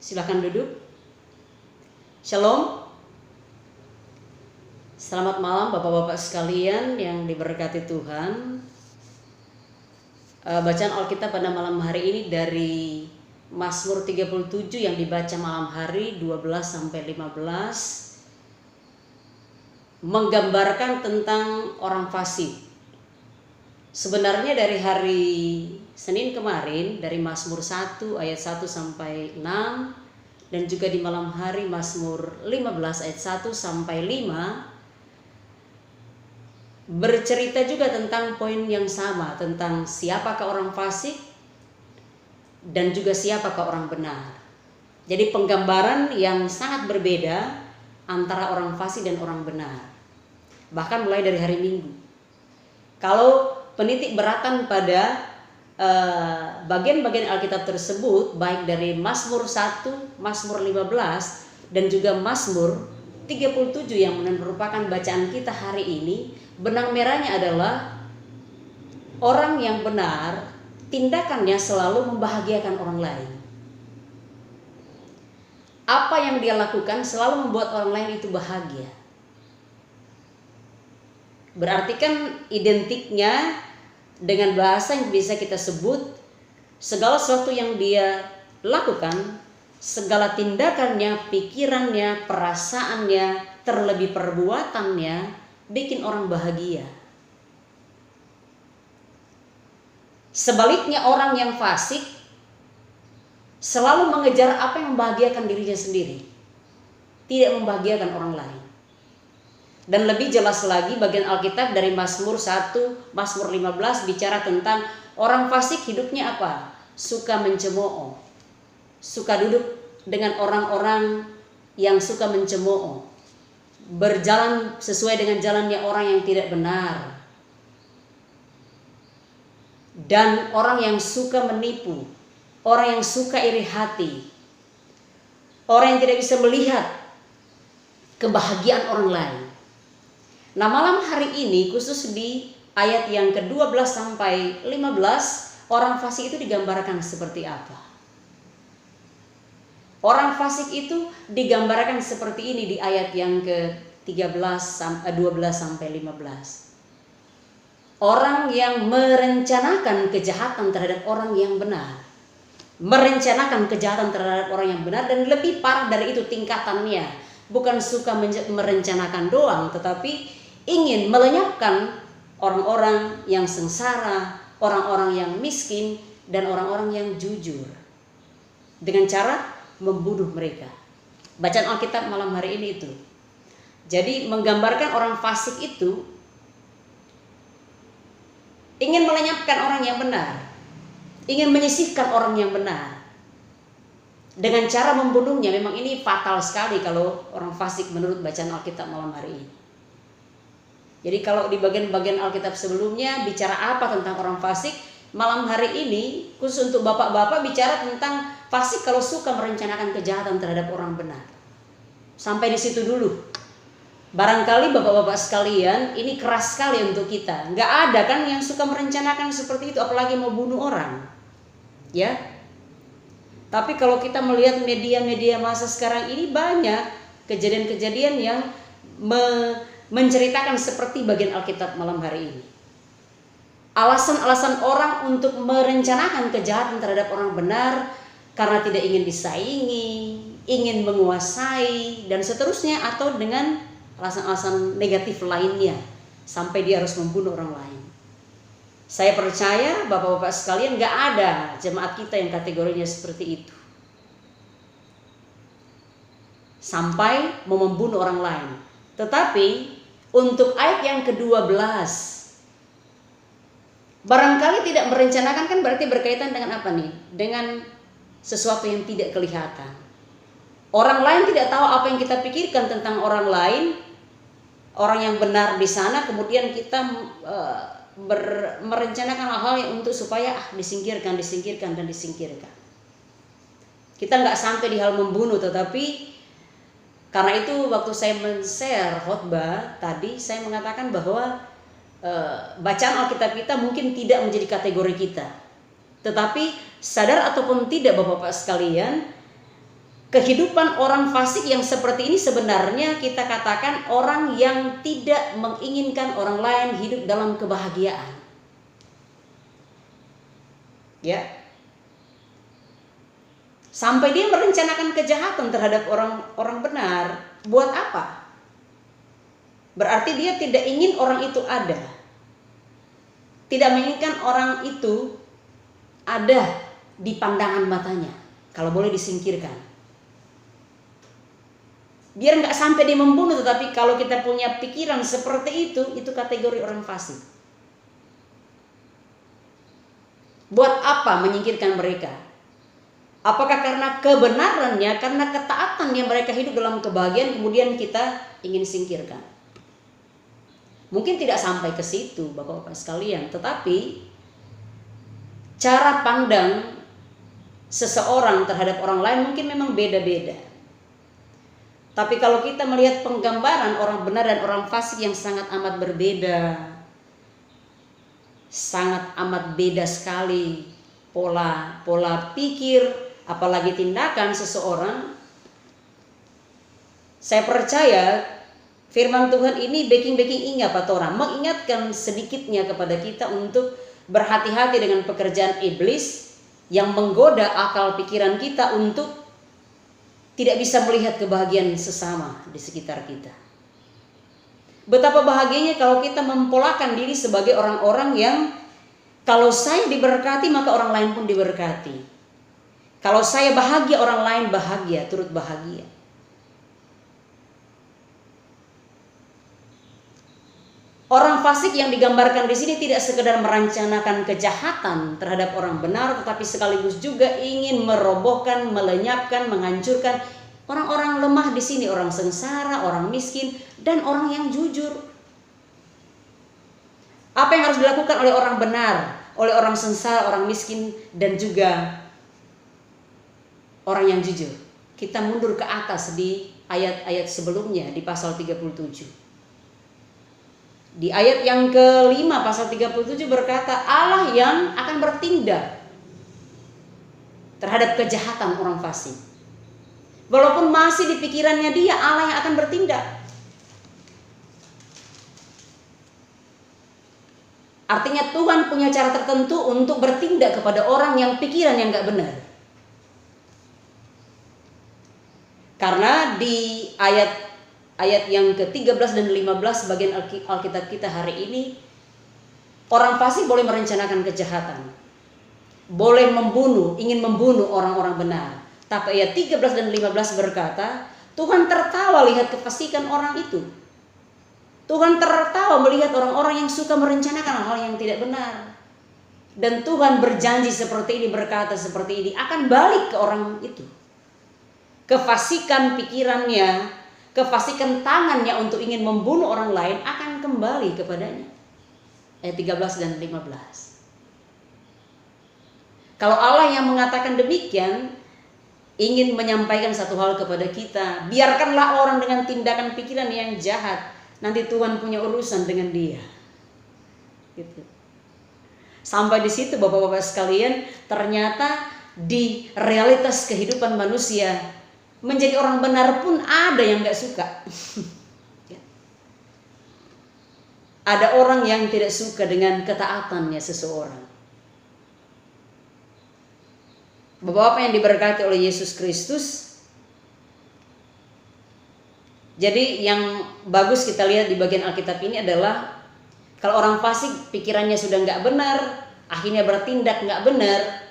Silakan duduk. Shalom. Selamat malam Bapak-bapak sekalian yang diberkati Tuhan. Bacaan Alkitab pada malam hari ini dari Mazmur 37 yang dibaca malam hari 12 sampai 15 menggambarkan tentang orang fasik. Sebenarnya dari hari Senin kemarin dari Mazmur 1 ayat 1 sampai 6 dan juga di malam hari Mazmur 15 ayat 1 sampai 5 bercerita juga tentang poin yang sama, tentang siapakah orang fasik dan juga siapakah orang benar. Jadi penggambaran yang sangat berbeda antara orang fasik dan orang benar. Bahkan mulai dari hari Minggu. Kalau penitik beratan pada bagian-bagian Alkitab tersebut, baik dari Mazmur 1, Mazmur 15 dan juga Mazmur 37 yang merupakan bacaan kita hari ini, benang merahnya adalah orang yang benar, tindakannya selalu membahagiakan orang lain. Apa yang dia lakukan selalu membuat orang lain itu bahagia. Berarti kan identiknya dengan bahasa yang bisa kita sebut segala sesuatu yang dia lakukan, segala tindakannya, pikirannya, perasaannya, terlebih perbuatannya bikin orang bahagia. Sebaliknya orang yang fasik selalu mengejar apa yang membahagiakan dirinya sendiri, tidak membahagiakan orang lain. Dan lebih jelas lagi bagian Alkitab dari Mazmur 1, Mazmur 15 bicara tentang orang fasik hidupnya apa? Suka mencemooh. Suka duduk dengan orang-orang yang suka mencemooh. Berjalan sesuai dengan jalannya orang yang tidak benar. Dan orang yang suka menipu. Orang yang suka iri hati. Orang yang tidak bisa melihat kebahagiaan orang lain. Nah, malam hari ini khusus di ayat yang ke-12 sampai 15, orang fasik itu digambarkan seperti apa? Orang fasik itu digambarkan seperti ini di ayat yang ke-12 sampai 15. Orang yang merencanakan kejahatan terhadap orang yang benar. Merencanakan kejahatan terhadap orang yang benar, dan lebih parah dari itu tingkatannya. Bukan suka merencanakan doang, tetapi ingin melenyapkan orang-orang yang sengsara, orang-orang yang miskin, dan orang-orang yang jujur dengan cara membunuh mereka. Bacaan Alkitab malam hari ini itu. Jadi menggambarkan orang fasik itu ingin melenyapkan orang yang benar, ingin menyisihkan orang yang benar dengan cara membunuhnya. Memang ini fatal sekali kalau orang fasik menurut bacaan Alkitab malam hari ini. Jadi kalau di bagian-bagian Alkitab sebelumnya bicara apa tentang orang fasik, malam hari ini khusus untuk bapak-bapak bicara tentang fasik kalau suka merencanakan kejahatan terhadap orang benar. Sampai di situ dulu. Barangkali bapak-bapak sekalian ini keras sekali untuk kita. Nggak ada kan yang suka merencanakan seperti itu, apalagi mau bunuh orang. Ya. Tapi kalau kita melihat media-media masa sekarang ini banyak kejadian-kejadian yang menceritakan seperti bagian Alkitab malam hari ini. Alasan-alasan orang untuk merencanakan kejahatan terhadap orang benar karena tidak ingin disaingi, ingin menguasai, dan seterusnya, atau dengan alasan-alasan negatif lainnya sampai dia harus membunuh orang lain. Saya percaya bapak-bapak sekalian gak ada jemaat kita yang kategorinya seperti itu. Sampai mau membunuh orang lain. Tetapi untuk ayat yang ke-12, barangkali tidak merencanakan kan berarti berkaitan dengan apa nih? Dengan sesuatu yang tidak kelihatan. Orang lain tidak tahu apa yang kita pikirkan tentang orang lain, orang yang benar di sana, kemudian kita merencanakan hal-hal yang untuk supaya disingkirkan. Kita nggak sampai di hal membunuh, tetapi karena itu waktu saya men-share khotbah tadi, saya mengatakan bahwa bacaan Alkitab kita mungkin tidak menjadi kategori kita. Tetapi sadar ataupun tidak bapak-bapak sekalian, Kehidupan orang fasik yang seperti ini sebenarnya kita katakan orang yang tidak menginginkan orang lain hidup dalam kebahagiaan. Ya. Sampai dia merencanakan kejahatan terhadap orang benar. Buat apa? Berarti dia tidak ingin orang itu ada. Tidak menginginkan orang itu ada di pandangan matanya. Kalau boleh disingkirkan. Biar nggak sampai dia membunuh, tetapi kalau kita punya pikiran seperti itu kategori orang fasik. Buat apa menyingkirkan mereka? Apakah karena kebenarannya, karena ketaatannya mereka hidup dalam kebahagiaan, kemudian kita ingin singkirkan? Mungkin tidak sampai ke situ, Bapak-bapak sekalian, tetapi cara pandang seseorang terhadap orang lain mungkin memang beda-beda. Tapi kalau kita melihat penggambaran orang benar dan orang fasik yang sangat amat berbeda, sangat amat beda sekali pola pikir, apalagi tindakan seseorang. Saya percaya firman Tuhan ini backing ingat Pak Tora, mengingatkan sedikitnya kepada kita untuk berhati-hati dengan pekerjaan iblis yang menggoda akal pikiran kita untuk tidak bisa melihat kebahagiaan sesama di sekitar kita. Betapa bahagianya kalau kita mempolakan diri sebagai orang-orang yang kalau saya diberkati maka orang lain pun diberkati. Kalau saya bahagia orang lain bahagia, turut bahagia. Orang fasik yang digambarkan di sini tidak sekedar merencanakan kejahatan terhadap orang benar, tetapi sekaligus juga ingin merobohkan, melenyapkan, menghancurkan orang-orang lemah di sini, orang sengsara, orang miskin, dan orang yang jujur. Apa yang harus dilakukan oleh orang benar, oleh orang sengsara, orang miskin, dan juga orang yang jujur? Kita mundur ke atas di ayat-ayat sebelumnya di pasal 37. Di ayat yang kelima pasal 37 berkata Allah yang akan bertindak terhadap kejahatan orang fasik. Walaupun masih di pikirannya dia, Allah yang akan bertindak. Artinya Tuhan punya cara tertentu untuk bertindak kepada orang yang pikiran yang gak benar. Karena di ayat yang ke-13 dan 15 bagian Alkitab kita hari ini, orang fasik boleh merencanakan kejahatan, boleh membunuh, ingin membunuh orang-orang benar. Tapi ayat 13 dan 15 berkata, Tuhan tertawa lihat kefasikan orang itu. Tuhan tertawa melihat orang-orang yang suka merencanakan hal yang tidak benar. Dan Tuhan berjanji seperti ini, berkata seperti ini, akan balik ke orang itu. Kefasikan pikirannya, kefasikan tangannya untuk ingin membunuh orang lain akan kembali kepadanya. Ayat 13 dan 15. Kalau Allah yang mengatakan demikian, ingin menyampaikan satu hal kepada kita, biarkanlah orang dengan tindakan pikiran yang jahat, nanti Tuhan punya urusan dengan dia. Gitu. Sampai di situ Bapak-bapak sekalian, ternyata di realitas kehidupan manusia, menjadi orang benar pun ada yang gak suka. Ada orang yang tidak suka dengan ketaatannya seseorang. Bapak-bapak yang diberkati oleh Yesus Kristus. Jadi yang bagus kita lihat di bagian Alkitab ini adalah kalau orang fasik pikirannya sudah gak benar, akhirnya bertindak gak benar,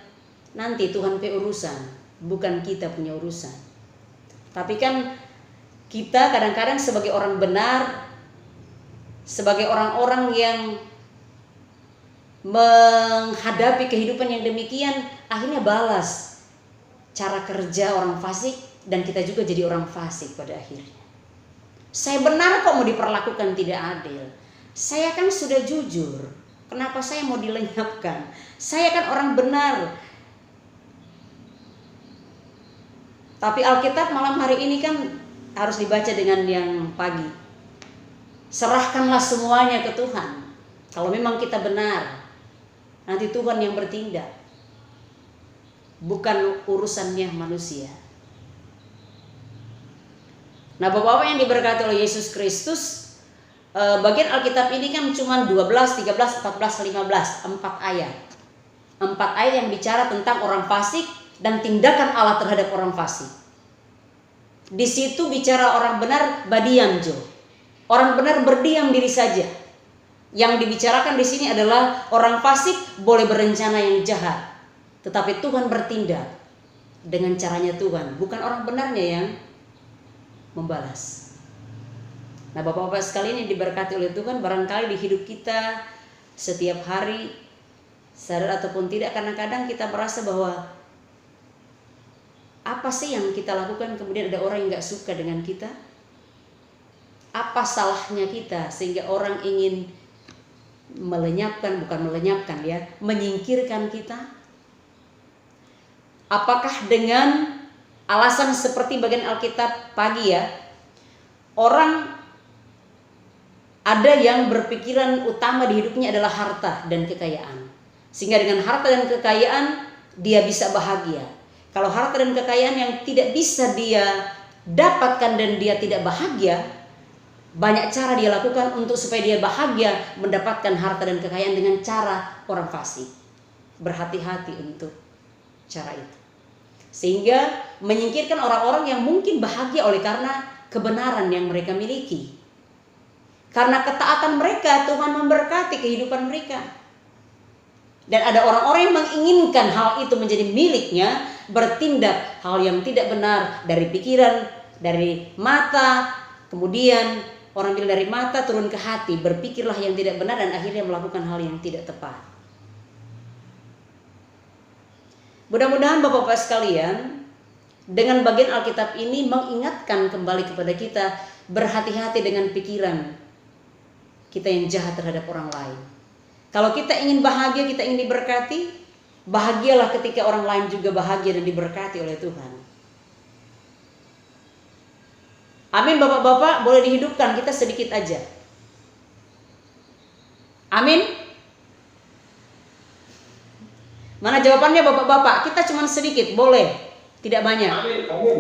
nanti Tuhan punya urusan, bukan kita punya urusan. Tapi kan kita kadang-kadang sebagai orang benar, sebagai orang-orang yang menghadapi kehidupan yang demikian, akhirnya balas cara kerja orang fasik, dan kita juga jadi orang fasik pada akhirnya. Saya benar kok mau diperlakukan tidak adil. Saya kan sudah jujur, kenapa saya mau dilenyapkan? Saya kan orang benar. Tapi Alkitab malam hari ini kan harus dibaca dengan yang pagi. Serahkanlah semuanya ke Tuhan. Kalau memang kita benar, nanti Tuhan yang bertindak, bukan urusannya manusia. Nah, Bapak-bapak yang diberkati oleh Yesus Kristus, bagian Alkitab ini kan cuma 12, 13, 14, 15, 4 ayat. 4 ayat yang bicara tentang orang fasik dan tindakan Allah terhadap orang fasik. Di situ bicara orang benar badiam jo. Orang benar berdiam diri saja. Yang dibicarakan di sini adalah orang fasik boleh berencana yang jahat, tetapi Tuhan bertindak dengan caranya Tuhan, bukan orang benarnya yang membalas. Nah, Bapak-bapak sekalian yang diberkati oleh Tuhan, barangkali di hidup kita setiap hari, sadar ataupun tidak, kadang-kadang kita merasa bahwa apa sih yang kita lakukan kemudian ada orang yang gak suka dengan kita? Apa salahnya kita sehingga orang ingin menyingkirkan kita? Apakah dengan alasan seperti bagian Alkitab pagi ya, orang ada yang berpikiran utama di hidupnya adalah harta dan kekayaan, sehingga dengan harta dan kekayaan dia bisa bahagia. Kalau harta dan kekayaan yang tidak bisa dia dapatkan dan dia tidak bahagia, banyak cara dia lakukan untuk supaya dia bahagia mendapatkan harta dan kekayaan dengan cara orang fasik. Berhati-hati untuk cara itu, sehingga menyingkirkan orang-orang yang mungkin bahagia oleh karena kebenaran yang mereka miliki. Karena ketaatan mereka, Tuhan memberkati kehidupan mereka. Dan ada orang-orang yang menginginkan hal itu menjadi miliknya, bertindak hal yang tidak benar dari pikiran, dari mata, kemudian orang bilang dari mata turun ke hati, berpikirlah yang tidak benar dan akhirnya melakukan hal yang tidak tepat. Mudah-mudahan Bapak-bapak sekalian, dengan bagian Alkitab ini mengingatkan kembali kepada kita, berhati-hati dengan pikiran kita yang jahat terhadap orang lain. Kalau kita ingin bahagia, kita ingin diberkati, bahagialah ketika orang lain juga bahagia dan diberkati oleh Tuhan. Amin Bapak-bapak, boleh dihidupkan kita sedikit aja. Amin. Mana jawabannya Bapak-bapak? Kita cuma sedikit, boleh, tidak banyak.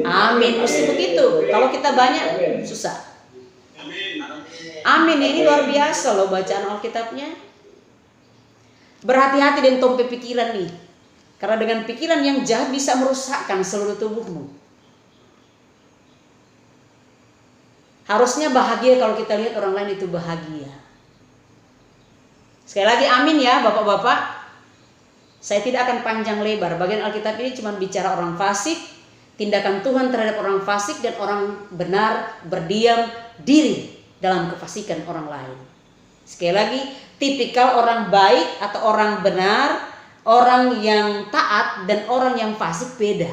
Amin, mesti begitu. Kalau kita banyak, susah. Amin, ini luar biasa loh bacaan Alkitabnya. Berhati-hati dengan tompe pikiran nih, karena dengan pikiran yang jahat bisa merusakkan seluruh tubuhmu. Harusnya bahagia kalau kita lihat orang lain itu bahagia. Sekali lagi amin ya Bapak-bapak. Saya tidak akan panjang lebar. Bagian Alkitab ini cuma bicara orang fasik, tindakan Tuhan terhadap orang fasik, dan orang benar berdiam diri dalam kefasikan orang lain. Sekali lagi, tipikal orang baik atau orang benar, orang yang taat dan orang yang fasik beda.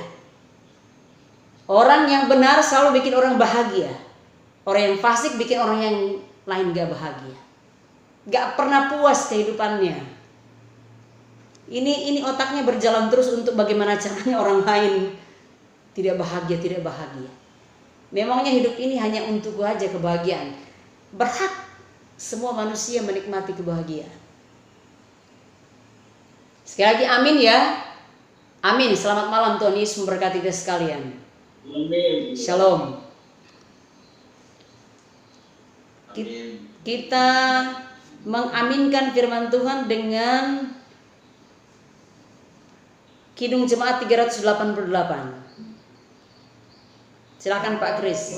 Orang yang benar selalu bikin orang bahagia. Orang yang fasik bikin orang yang lain gak bahagia. Gak pernah puas kehidupannya. Ini otaknya berjalan terus untuk bagaimana caranya orang lain tidak bahagia. Memangnya hidup ini hanya untuk gua aja kebahagiaan. Berhak semua manusia menikmati kebahagiaan. Sekali lagi amin ya. Amin. Selamat malam, Tuhan Yesus memberkati kita sekalian. Amin. Shalom. Amin. Kita mengaminkan firman Tuhan dengan Kidung Jemaat 388. Silakan Pak Kris.